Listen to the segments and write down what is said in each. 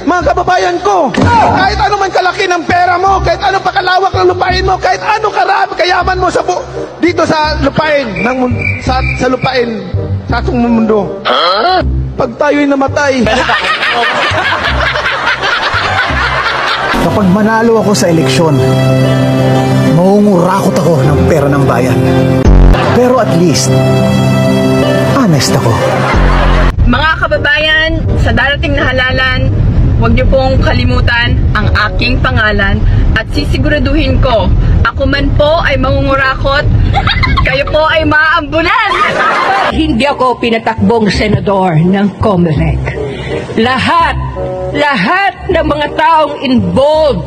Mga kababayan ko, kahit ano man kalaki ng pera mo, kahit ano pa kalawak ng lupain mo, kahit ano karami kayaman mo sa dito sa lupain, sa lupain, sa atong mundo. Pag tayo'y namatay, kapag manalo ako sa eleksyon, mangungurakot ako ng pera ng bayan. Pero at least, honest ako. Mga kababayan, sa darating na halalan, huwag niyo pong kalimutan ang aking pangalan at sisiguraduhin ko, ako man po ay mangungurakot, kayo po ay maaambunan. Hindi ako pinatakbong senador ng COMELEC. Lahat ng mga taong involved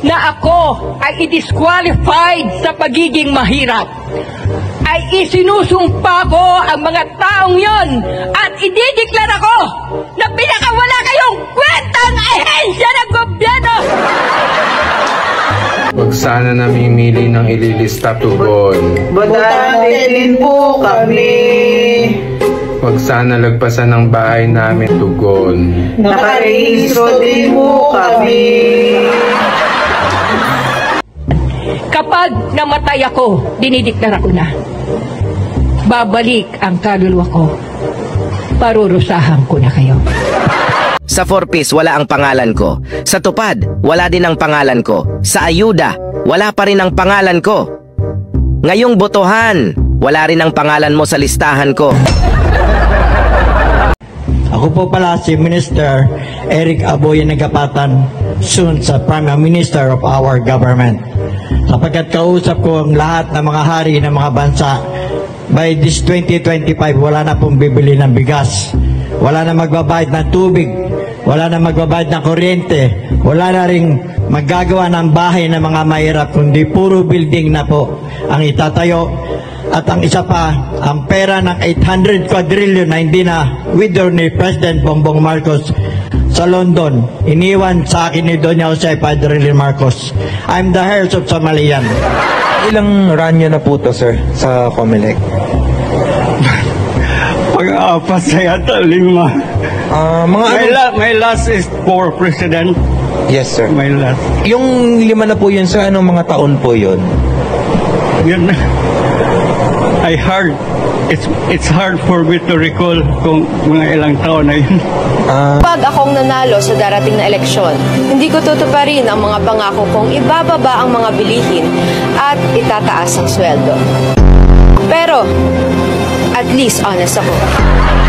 na ako ay i-disqualified sa pagiging mahirap, ay isinusumpa ko ang mga taong yon at idideklara ko na pinakawala kayong kwentang ahensya ng gobyerno! Huwag sana namimili ng ililista tugon. Botante din po kami. Huwag sana lagpasan ng bahay namin tugon. Nakarehistro din po kami. Kapag namatay ako, dinideklara ko na. Babalik ang kaluluwa ko. Parurusahan ko na kayo. Sa 4Ps, wala ang pangalan ko. Sa Tupad, wala din ang pangalan ko. Sa Ayuda, wala pa rin ang pangalan ko. Ngayong botohan, wala rin ang pangalan mo sa listahan ko. Ako po pala si Minister Eric Aboy Nagapatan, soon sa Prime Minister of our government. Sapagkat kausap ko ang lahat ng mga hari ng mga bansa, by this 2025, wala na pong bibili ng bigas. Wala na magbabayad ng tubig. Wala na magbabayad ng kuryente. Wala na ring maggagawa ng bahay ng mga mahirap, kundi puro building na po ang itatayo. At ang isa pa, ang pera ng 800 quadrillion na hindi na withdraw ni President Bongbong Marcos sa London, iniwan sa akin ni Doña Jose Padrillo Marcos. I'm the heirs of Somalian. Ilang ranyo na po to, sir, sa COMELEC? Pag-aapas na yata, 5. My last is for President. Yes, sir. My last. Yung 5 na po yun, sir, anong mga taon po yun? Yun, it's hard for me to recall kung mga ilang taon na yun. Pag akong nanalo sa darating na eleksyon, hindi ko tutuparin ang mga pangako kong ibababa ang mga bilihin at itataas ang sweldo. Pero, at least honest ako.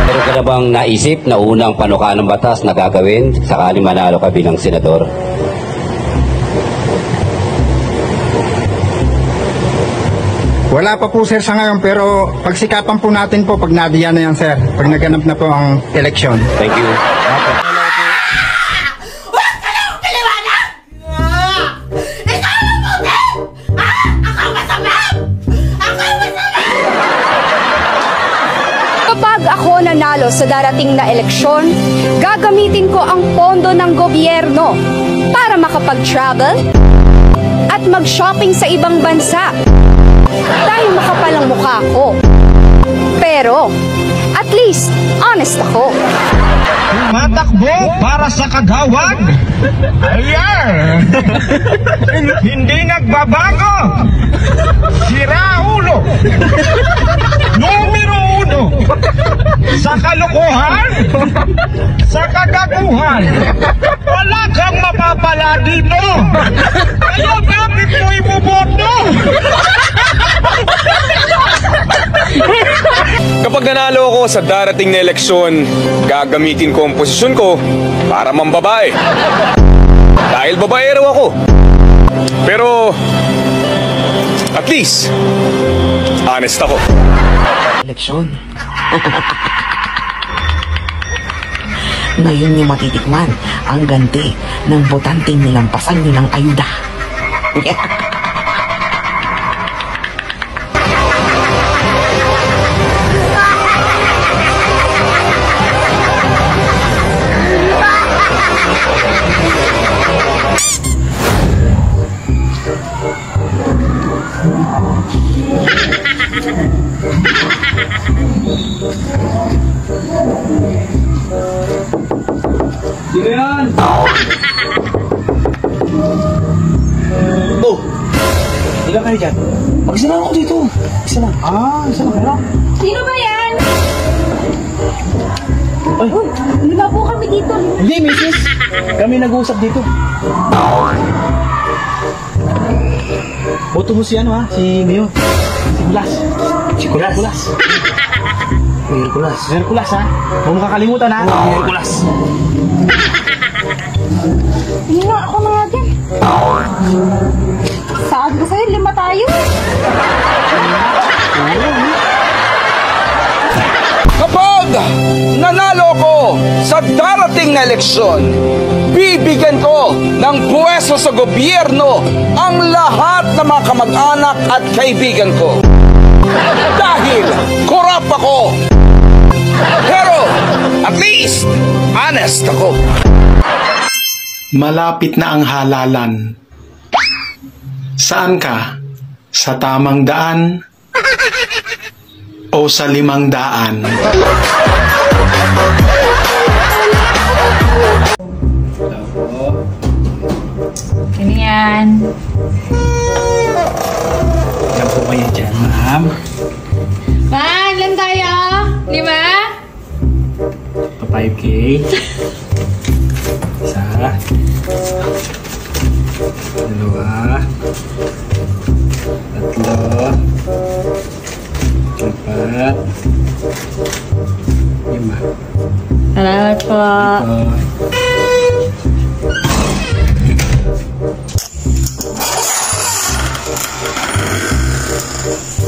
Meron ka na bang naisip na unang panukaan ng batas na gagawin sakali manalo ka bilang senador? Wala pa po, sir, sa ngayon, pero pagsikapan po natin po pag nadiyan na yan, sir. Pag naganap na po ang eleksyon. Thank you. Kapag ako nanalo sa darating na eleksyon, gagamitin ko ang pondo ng gobyerno para makapag-travel at mag-shopping sa ibang bansa. Dahil makapal ang mukha ko. Pero, at least, honest ako. Matakbo para sa kagawad. Ayan! Hindi nagbabago. Sira ulo. Numero 1. Sa kalokohan. Sa kagaguhan. Wala kang mapapala dito. Kaya bakit mo iboboto? Kapag nanalo ako sa darating na eleksyon, gagamitin ko ang posisyon ko para mambabae. Dahil babaero ako. Pero, at least, honest ako. Eleksyon. Ngayon niyo matitikman ang ganti ng botanteng nilampasan nilang ayuda. Oh! Ilan kayo dyan? Mag-isa lang ako dito. Isa lang. Isa lang kayo? Sino ba yan? Ay! Lima po kami dito. Hindi, misis. Kami nag-uusap dito. Boto mo si ano ha? Si Mayor. Si Kulas. Si Kulas. Hercules ha? Huwag mo kakalimutan ha? Hercules. Hindi nga, ako na nga dyan. Sabi ko sa'yo, 5 tayo. Kapag nanalo ko sa darating na eleksyon, bibigyan ko ng pwesto sa gobyerno ang lahat ng mga kamag-anak at kaibigan ko. Dahil korap ako. Pero at least honest ako. Malapit na ang halalan. Saan ka? Sa tamang daan? O sa 500? Ano yan? Yan po kayo dyan, ma'am. Man, ilan tayo? 5? 5K. Isa. 2. 3. 4. 5. Salamat po.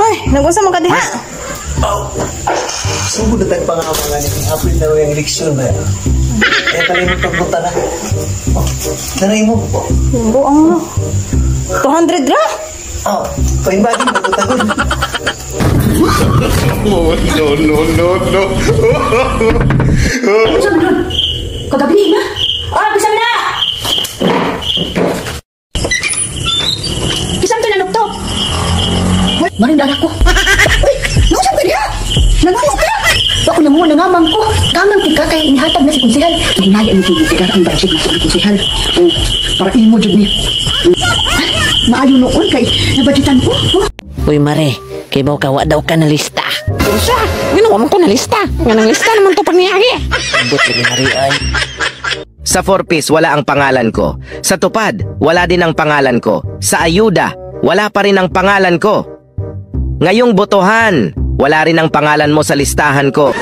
Ay, nag-usa mo ka diha. Sumbo na tayong pangamangan ng April na yung eleksyon na yan. Kaya kalimut pagbuta na. Nanay mo. Buang 200 ra? Oh, kung bagay magbuta ko. No. Ano sabi nun? Kagabi na? Bisa na! Isang pinanuktok. Marindala ko. Uy, nakusang ka niya? Nangamang ka? Ako na mo, nangamang ko. Gamang ka kaya inihatag na si konsehal. Hinaya ni Tigar ang budget na si konsehal. Para imo dyan niya. Maayo noon kay nabudgetan ko. Uy, Mare, kay ba kawa daw ka na lista? Usa, ginawa mo ko na lista. Nga nang lista naman to pangyari. Abot ni Mare ay. Sa 4Ps, wala ang pangalan ko. Sa Tupad, wala din ang pangalan ko. Sa Ayuda, wala pa rin ang pangalan ko. Ngayong botohan, wala rin ang pangalan mo sa listahan ko.